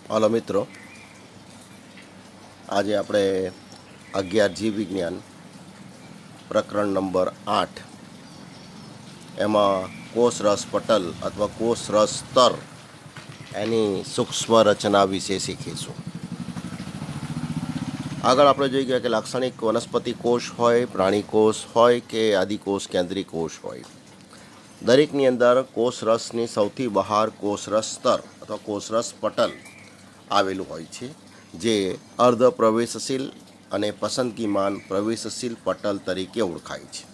Hello મિત્રો, આજે આપણે 11 જીવ વિજ્ઞાન પ્રકરણ નંબર 8 એમાં કોષ રસ પટલ અથવા કોષ રસ સ્તર એની સૂક્ષ્મ રચના વિશે શીખીશું. આગળ આપણે જોઈ ગયા કે લાક્ષણિક વનસ્પતિ કોષ હોય, પ્રાણી કોષ હોય કે આદિકોષ કેન્દ્રીય કોષ હોય, દરેકની અંદર કોષ રસની સૌથી બહાર કોષ રસ સ્તર અથવા કોષ રસ પટલ આવેલું હોય છે, જે અર્ધ પ્રવેશશીલ અને પસંદગીમાન પ્રવેશશીલ પટલ તરીકે ઓળખાય છે.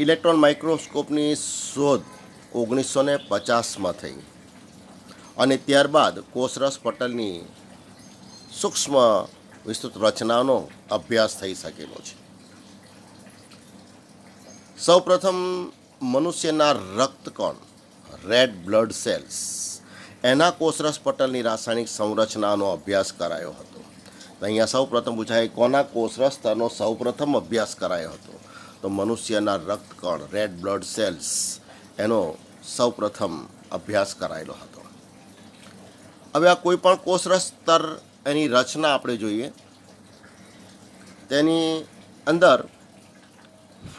ઇલેક્ટ્રોન માઇક્રોસ્કોપની શોધ 1950માં થઈ અને ત્યારબાદ કોષરસ પટલની સૂક્ષ્મ વિસ્તૃત રચનાનો અભ્યાસ થઈ શકેલો છે. સૌપ્રથમ મનુષ્યના રક્તકણ રેડ બ્લડ સેલ્સ એના કોષરસ પટલની રાસાયણિક સંરચનાનો અભ્યાસ કરાયો હતો. અહીંયા સૌપ્રથમ પૂછાય કોના કોષરસ સ્તરનો સૌપ્રથમ અભ્યાસ કરાયો હતો, તો મનુષ્યના રક્તકણ રેડ બ્લડ સેલ્સ એનો સૌપ્રથમ અભ્યાસ કરાયેલો હતો. હવે આ કોઈ પણ કોષરસ સ્તર એની રચના આપણે જોઈએ, તેની અંદર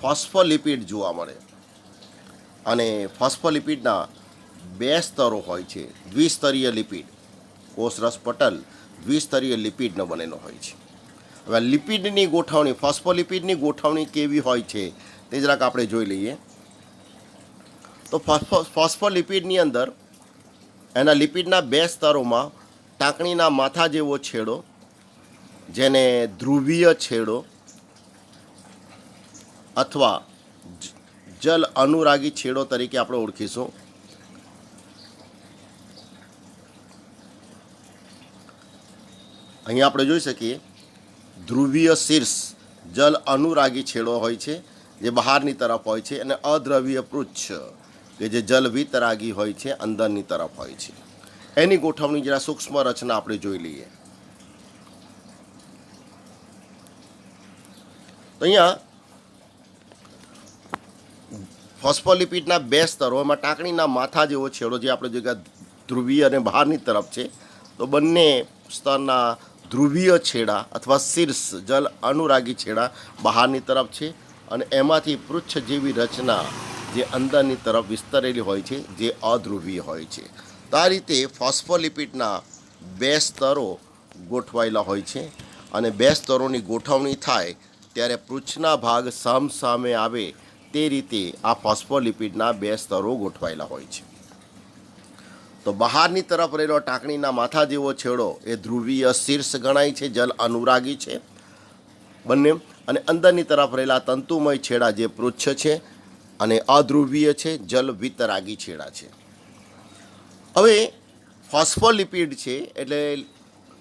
ફોસ્ફોલિપિડ જોવા મળે અને ફોસ્ફોલિપિડના 2 સ્તરો હોય છે. દ્વિસ્તરીય લિપિડ, કોષરસ પટલ દ્વિસ્તરીય લિપિડનો બનેલો હોય છે. હવે લિપિડની ગોઠવણી, ફોસ્ફોલિપિડની ગોઠવણી કેવી હોય છે તે જરાક આપણે જોઈ લઈએ. તો ફોસ્ફોલિપિડની અંદર એના લિપિડના 2 સ્તરોમાં ટાંકણીના માથા જેવો છેડો, જેને ધ્રુવીય છેડો અથવા જલ અનુરાગી છેડો તરીકે આપણે ઓળખીશું. અહીંયા આપણે જોઈ શકીએ ધ્રુવીય શીર્ષ જલ અનુરાગી છેડો હોય છે, જે બહારની તરફ હોય છે, અને અદ્રવ્ય પૃચ્છ કે જે જલ વિતરાગી હોય છે, અંદરની તરફ હોય છે. એની ગોઠવણી જરા સૂક્ષ્મ રચના આપણે જોઈ લઈએ. તો અહીંયા ફોસ્ફોલિપિડના 2 સ્તરો, એમાં ટાંકણીના માથા જેવો છેડો જે આપણે જોઈ ધ્રુવીય અને બહારની તરફ છે, તો બંને સ્તરના ધ્રુવીય છેડા અથવા શીર્ષ જલ અનુરાગી છેડા બહારની તરફ છે અને એમાંથી પૃચ્છ જેવી રચના જે અંદરની તરફ વિસ્તરેલી હોય છે, જે અધ્રુવીય હોય છે. તો આ રીતે ફોસ્ફોલિપિડના 2 સ્તરો ગોઠવાયેલા હોય છે અને 2 સ્તરોની ગોઠવણી થાય ત્યારે પૃચ્છના ભાગ સામે આવે તે રીતે આ ફોસ્ફોલિપિડના 2 સ્તરો ગોઠવાયેલા હોય છે. તો બહારની તરફ રહેલો ટાંકણીના માથા જેવો છેડો એ ધ્રુવીય શીર્ષ ગણાય છે, જલ અનુરાગી છે બંને, અને અંદરની તરફ રહેલા તંતુમય છેડા જે પૃચ્છ છે અને અધ્રુવીય છે, જલ વિતરાગી છેડા છે. હવે ફોસ્ફોલિપિડ છે એટલે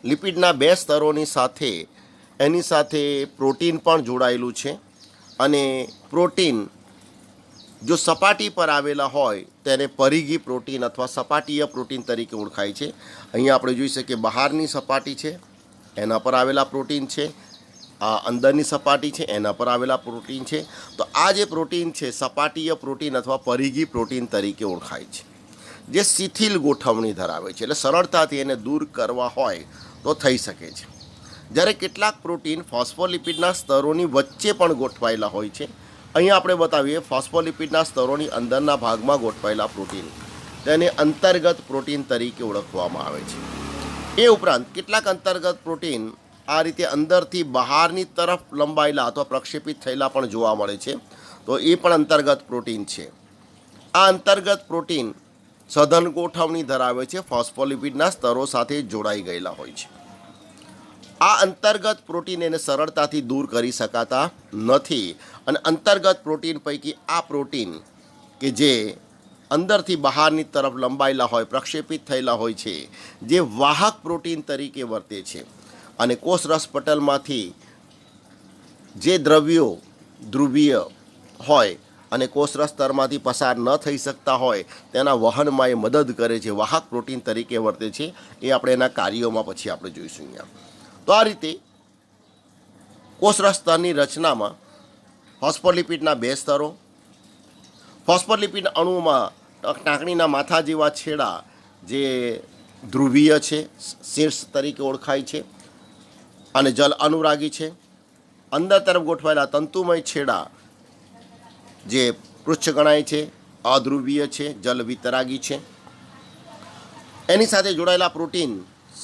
લિપિડના 2 સ્તરોની સાથે એની સાથે પ્રોટીન પણ જોડાયેલું છે, અને પ્રોટીન જો સપાટી પર આવેલા હોય તેને પરિઘી પ્રોટીન અથવા સપાટીય પ્રોટીન તરીકે ઓળખાય છે. અહીંયા આપણે જોઈ શકીએ બહારની સપાટી છે એના પર આવેલા પ્રોટીન છે, આ અંદરની સપાટી છે એના પર આવેલા પ્રોટીન છે. તો આ જે પ્રોટીન છે સપાટીય પ્રોટીન અથવા પરિઘી પ્રોટીન તરીકે ઓળખાય છે, જે શિથિલ ગોઠવણી ધરાવે છે, એટલે સરળતાથી એને દૂર કરવા હોય તો થઈ શકે છે. જ્યારે કેટલાક પ્રોટીન ફોસ્ફોલિપિડના સ્તરોની વચ્ચે પણ ગોઠવાયેલા હોય છે. અહીંયા આપણે બતાવીએ ફોસ્ફોલિપિડના સ્તરોની અંદરના ભાગમાં ગોઠવાયેલા પ્રોટીન, તેને અંતર્ગત પ્રોટીન તરીકે ઓળખવામાં આવે છે. એ ઉપરાંત કેટલાક અંતર્ગત પ્રોટીન આ રીતે અંદરથી બહારની તરફ લંબાયેલા અથવા પ્રક્ષેપિત થયેલા પણ જોવા મળે છે, તો એ પણ અંતર્ગત પ્રોટીન છે. આ અંતર્ગત પ્રોટીન સઘન ગોઠવણી ધરાવે છે, ફોસ્ફોલિપિડના સ્તરો સાથે જોડાઈ ગયેલા હોય છે. આ અંતર્ગત પ્રોટીન એને સરળતાથી દૂર કરી શકાતા નથી, અને અંતર્ગત પ્રોટીન પૈકી આ પ્રોટીન કે જે અંદરથી બહારની તરફ લંબાયેલા હોય, પ્રક્ષેપિત થયેલા હોય છે, જે વાહક પ્રોટીન તરીકે વર્તે છે, અને કોષરસ પટલમાંથી જે દ્રવ્યો ધ્રુવીય હોય અને કોષરસ સ્તરમાંથી પસાર ન થઈ શકતા હોય તેના વહનમાં એ મદદ કરે છે, વાહક પ્રોટીન તરીકે વર્તે છે. એ આપણે એના કાર્યોમાં પછી આપણે જોઈશું અહીંયા. તો આ રીતે કોષરસ સ્તરની રચનામાં ફોસ્ફોલિપિડના 2 સ્તરો, ફોસ્ફોલિપિડ અણુમાં ટાંકણીના માથા જેવા છેડા જે ધ્રુવીય છે, શીર્ષ તરીકે ઓળખાય છે અને જલ અનુરાગી છે. અંદર તરફ ગોઠવાયેલા તંતુમય છેડા જે પૃચ્છ ગણાય છે, અધ્રુવીય છે, જલ વિતરાગી છે. એની સાથે જોડાયેલા પ્રોટીન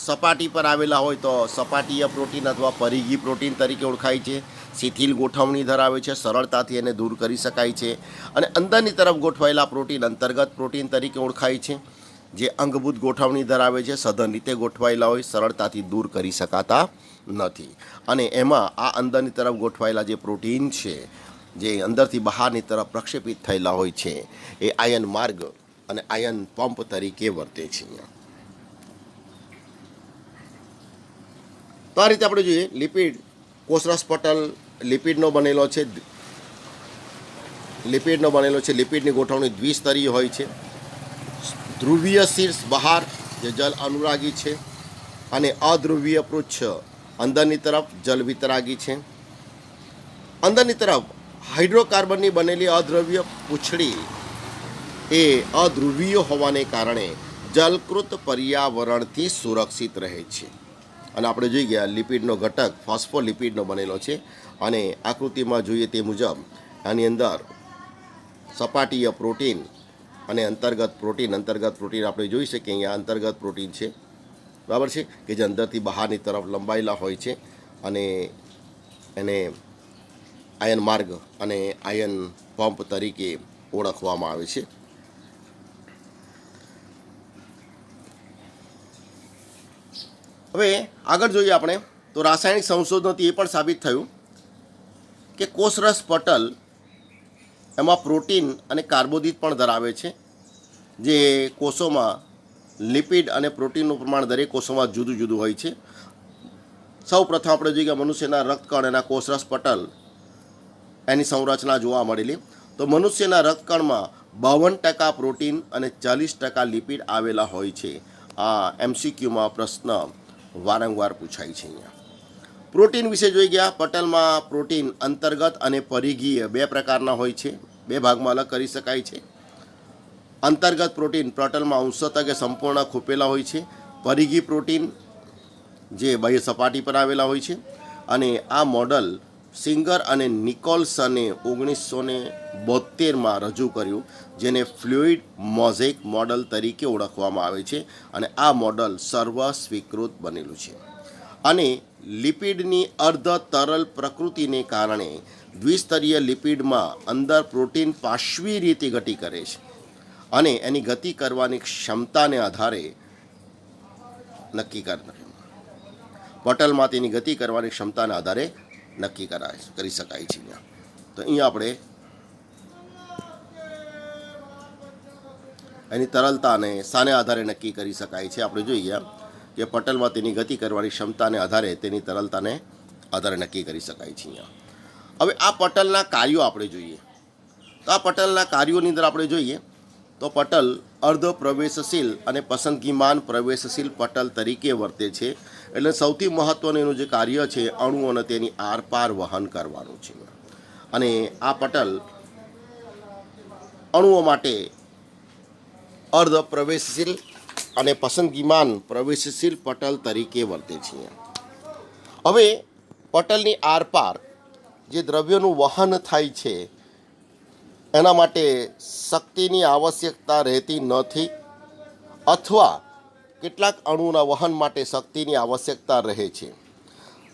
સપાટી પર આવેલા હોય તો સપાટીય પ્રોટીન અથવા પરિઘી પ્રોટીન તરીકે ઓળખાય છે. શિથિલ ગોઠવણી ધરાવે છે, સરળતાથી એને દૂર કરી શકાય છે. અને અંદરની તરફ ગોઠવાયેલા પ્રોટીન અંતર્ગત પ્રોટીન તરીકે ઓળખાય છે, જે અંગભૂત ગોઠવણી ધરાવે છે, સઘન રીતે ગોઠવાયેલા હોય, સરળતાથી દૂર કરી શકાતા નથી. અને એમાં આ અંદરની તરફ ગોઠવાયેલા જે પ્રોટીન છે, જે અંદરથી બહારની તરફ પ્રક્ષેપિત થયેલા હોય છે, એ આયન માર્ગ અને આયન પંપ તરીકે વર્તે છે. તો આ રીતે આપણે જોઈએ લિપિડ, કોષરસ પટલ લિપિડનો બનેલો છે. લિપિડની ગોઠવણી દ્વિસ્તરીય હોય છે. ધ્રુવીય શીર્ષ બહાર જે જલ અનુરાગી છે અને અધ્રુવીય પૃચ્છ અંદરની તરફ જલ વિતરાગી છે. અંદરની તરફ હાઇડ્રોકાર્બનની બનેલી અદ્રવ્ય પૂંછડી એ અધ્રુવીય હોવાને કારણે જલકૃત પર્યાવરણથી સુરક્ષિત રહે છે. અને આપણે જોઈ ગયા લિપિડનો ઘટક ફોસ્ફોલિપિડનો બનેલો છે. અને આકૃતિમાં જોઈએ તે મુજબ આની અંદર સપાટીય પ્રોટીન અને અંતર્ગત પ્રોટીન આપણે જોઈ શકીએ અહીંયા અંતર્ગત પ્રોટીન છે, બરાબર છે, કે જે અંદરથી બહારની તરફ લંબાયેલા હોય છે અને એને આયન માર્ગ અને આયન પંપ તરીકે ઓળખવામાં આવે છે. હવે આગળ જોઈએ આપણે તો રાસાયણિક સંશોધનોથી એ પણ સાબિત થયું કે કોષરસ પટલ એમાં પ્રોટીન અને કાર્બોદિત પણ ધરાવે છે, જે કોષોમાં લિપિડ અને પ્રોટીનનું પ્રમાણ દરેક કોષોમાં જુદું જુદું હોય છે. સૌ પ્રથમ આપણે જોઈએ કે મનુષ્યના રક્તકણ એના કોષરસ પટલ એની સંરચના જોવા મળેલી. તો મનુષ્યના રક્તકણમાં 52% પ્રોટીન અને 40% લિપિડ આવેલા હોય છે. આ MCQમાં પ્રશ્ન વારંવાર પૂછાય છે. અહીંયા પ્રોટીન વિશે જોઈ ગયા. પટલમાં પ્રોટીન અંતર્ગત અને પરિઘીય બે પ્રકારના હોય છે, બે ભાગમાં અલગ કરી શકાય છે. અંતર્ગત પ્રોટીન પટલમાં અંશતઃ કે સંપૂર્ણ ખૂપેલા હોય છે. પરિઘી પ્રોટીન જે બાહ્ય સપાટી પર આવેલા હોય છે. અને આ મોડલ સિંગર અને નિકોલસને 1972માં રજૂ કર્યું, જેને ફ્લુઇડ મોઝેક મોડલ તરીકે ઓળખવામાં આવે છે. અને આ મોડલ સર્વ સ્વીકૃત બનેલું છે. અને લિપિડની અર્ધ તરલ પ્રકૃતિને કારણે દ્વિસ્તરીય લિપિડમાં અંદર પ્રોટીન પાર્શ્વી રીતે ગતિ કરે છે અને એની ગતિ કરવાની ક્ષમતાને આધારે નક્કી પટલમાં તેની ગતિ કરવાની ક્ષમતાના આધારે નક્કી કરી શકાય છે. તો અહીંયા આપણે એની તરલતાને શાને આધારે નક્કી કરી શકાય છે. આપણે જોઈએ કે પટલમાં તેની ગતિ કરવાની ક્ષમતાને આધારે તેની તરલતાને આધારે નક્કી કરી શકાય છે. હવે આ પટલના કાર્યો આપણે જોઈએ. તો આ પટલના કાર્યોની અંદર આપણે જોઈએ તો પટલ અર્ધ પ્રવેશશીલ અને પસંદગીમાન પ્રવેશશીલ પટલ તરીકે વર્તે છે. એટલે સૌથી મહત્ત્વનું એનું જે કાર્ય છે અણુઓને તેની આરપાર વહન કરવાનું છે. અને આ પટલ અણુઓ માટે અર્ધ પ્રવેશશીલ અને પસંદગીમાન પ્રવેશશીલ પટલ તરીકે વર્તે છે. હવે પટલની આરપાર જે દ્રવ્યોનું વહન થાય છે એના માટે શક્તિની આવશ્યકતા રહેતી નથી, અથવા કેટલાક અણુના વહન માટે શક્તિની આવશ્યકતા રહે છે.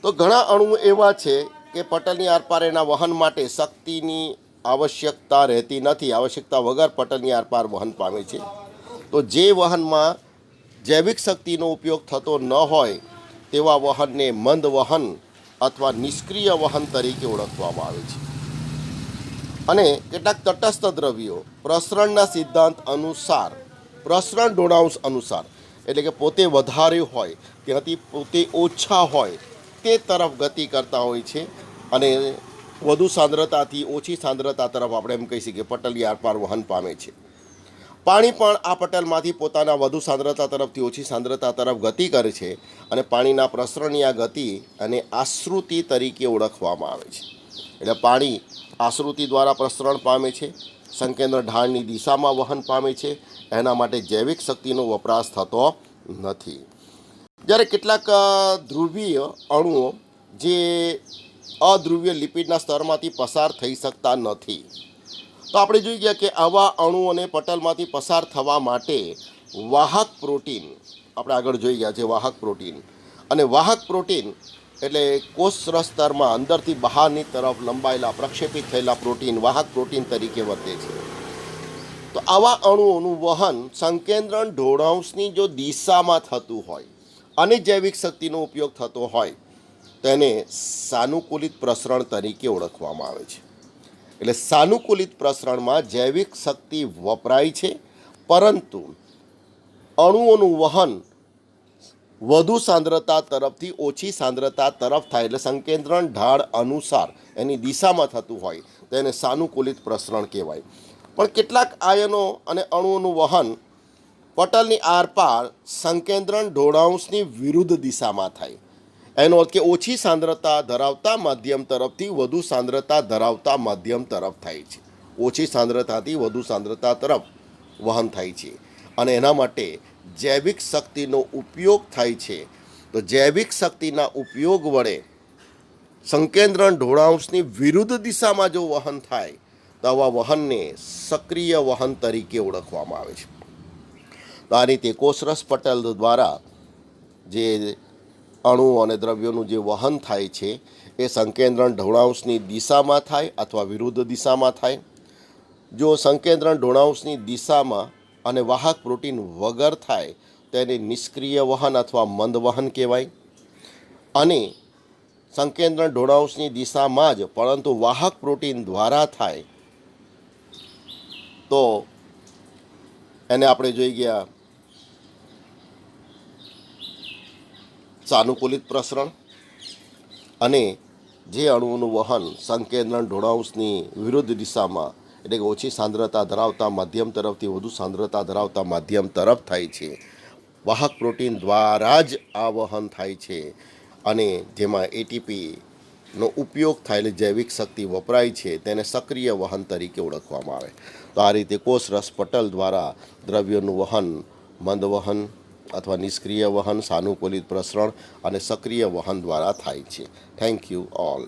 તો ઘણા અણુ એવા છે કે પટલની આરપાર એના વહન માટે શક્તિની આવશ્યકતા રહેતી નથી, આવશ્યકતા વગર પટલની આરપાર વહન પામે છે. તો જે વહનમાં જૈવિક શક્તિનો ઉપયોગ થતો ન હોય તેવા વહનને મંદ વહન અથવા નિષ્ક્રિય વહન તરીકે ઓળખવામાં આવે છે. અને કેટલાક તટસ્થ દ્રવ્યો પ્રસરણના સિદ્ધાંત અનુસાર, પ્રસરણ ડોનાઉન્સ અનુસાર, એટલે કે પોતે વધારે હોય ત્યાંથી પોતે ઓછા હોય તે તરફ ગતિ કરતા હોય છે. અને વધુ સાંદ્રતાથી ઓછી સાંદ્રતા તરફ આપણે એમ કહી શકીએ પટલની આરપાર વહન પામે છે. પાણી પણ આ પટલમાંથી પોતાના વધુ સાંદ્રતા તરફથી ઓછી સાંદ્રતા તરફ ગતિ કરે છે. અને પાણીના પ્રસરણની આ ગતિ અને આશ્રુતિ તરીકે ઓળખવામાં આવે છે. એટલે પાણી આશ્રુતિ દ્વારા પ્રસરણ પામે છે, સંકેન્દ્ર ઢાળની દિશામાં વહન પામે છે, એના માટે જૈવિક શક્તિનો વપરાશ થતો નથી. જ્યારે કેટલાક ધ્રુવીય અણુઓ જે અધ્રુવીય લિપિડના સ્તરમાંથી પસાર થઈ શકતા નથી, તો આપણે જોઈ ગયા કે આવા અણુઓને પટલમાંથી પસાર થવા માટે વાહક પ્રોટીન, આપણે આગળ જોઈ ગયા છે વાહક પ્રોટીન, અને વાહક પ્રોટીન એટલે કોષરસ સ્તરમાં અંદરથી બહારની તરફ લંબાયેલા પ્રક્ષેપિત થયેલા પ્રોટીન વાહક પ્રોટીન તરીકે વર્તે છે. તો આવા અણુઓનું વહન સંકેન્દ્રણ ઢોળાંશની જો દિશામાં થતું હોય અને જૈવિક શક્તિનો ઉપયોગ થતો હોય તેને સાનુકૂલિત પ્રસરણ તરીકે ઓળખવામાં આવે છે. એટલે સાનુકૂલિત પ્રસરણમાં જૈવિક શક્તિ વપરાય છે, પરંતુ અણુઓનું વહન વધુ સાંદ્રતા તરફથી ઓછી સાંદ્રતા તરફ થાય, એટલે સંકેન્દ્રણ ઢાળ અનુસાર એની દિશામાં થતું હોય તેને સાનુકૂલિત પ્રસરણ કહેવાય. પણ કેટલાક આયનો અને અણુઓનું વહન પટલની આરપાર સંકેન્દ્રણ ઢોળાંશની વિરુદ્ધ દિશામાં થાય. એનો અર્થ કે ઓછી સાંદ્રતા ધરાવતા માધ્યમ તરફથી વધુ સાંદ્રતા ધરાવતા માધ્યમ તરફ થાય છે. ઓછી સાંદ્રતાથી વધુ સાંદ્રતા તરફ વહન થાય છે, અને એના માટે જૈવિક શક્તિનો ઉપયોગ થાય છે. તો જૈવિક શક્તિના ઉપયોગ વડે સંકેન્દ્રણ ઢોળાંશની વિરુદ્ધ દિશામાં જો વહન થાય તો આવા વહનને સક્રિય વહન તરીકે ઓળખવામાં આવે છે. તો આ રીતે કોષરસ પટલ દ્વારા જે અણુઓ અને દ્રવ્યોનું જે વહન થાય છે એ સંકેન્દ્રણ ઢોળાંશની દિશામાં થાય અથવા વિરુદ્ધ દિશામાં થાય. જો સંકેન્દ્રણ ઢોળાંશની દિશામાં અને વાહક પ્રોટીન વગર થાય તેને નિષ્ક્રિય વહન અથવા મંદ વહન કહેવાય. અને સંકેન્દ્રણ ઢોળાંશની દિશામાં જ પરંતુ વાહક પ્રોટીન દ્વારા થાય તો એને આપણે જોઈ ગયા સાનુકૂલિત પ્રસરણ. અને જે અણુઓનું વહન સંકેન્દ્રણ ઢોળાંશની વિરુદ્ધ દિશામાં એટલે કે ઓછી સાંદ્રતા ધરાવતા માધ્યમ તરફથી વધુ સાંદ્રતા ધરાવતા માધ્યમ તરફ થાય છે, વાહક પ્રોટીન દ્વારા જ આ વહન થાય છે, અને જેમાં એટીપીનો ઉપયોગ થાય એટલે જૈવિક શક્તિ વપરાય છે, તેને સક્રિય વહન તરીકે ઓળખવામાં આવે. તો આ રીતે કોષરસ પટલ દ્વારા દ્રવ્યોનું વહન મંદ વહન અથવા નિષ્ક્રિય વહન, સાનુકૂલિત પ્રસરણ અને સક્રિય વહન દ્વારા થાય છે. Thank you all.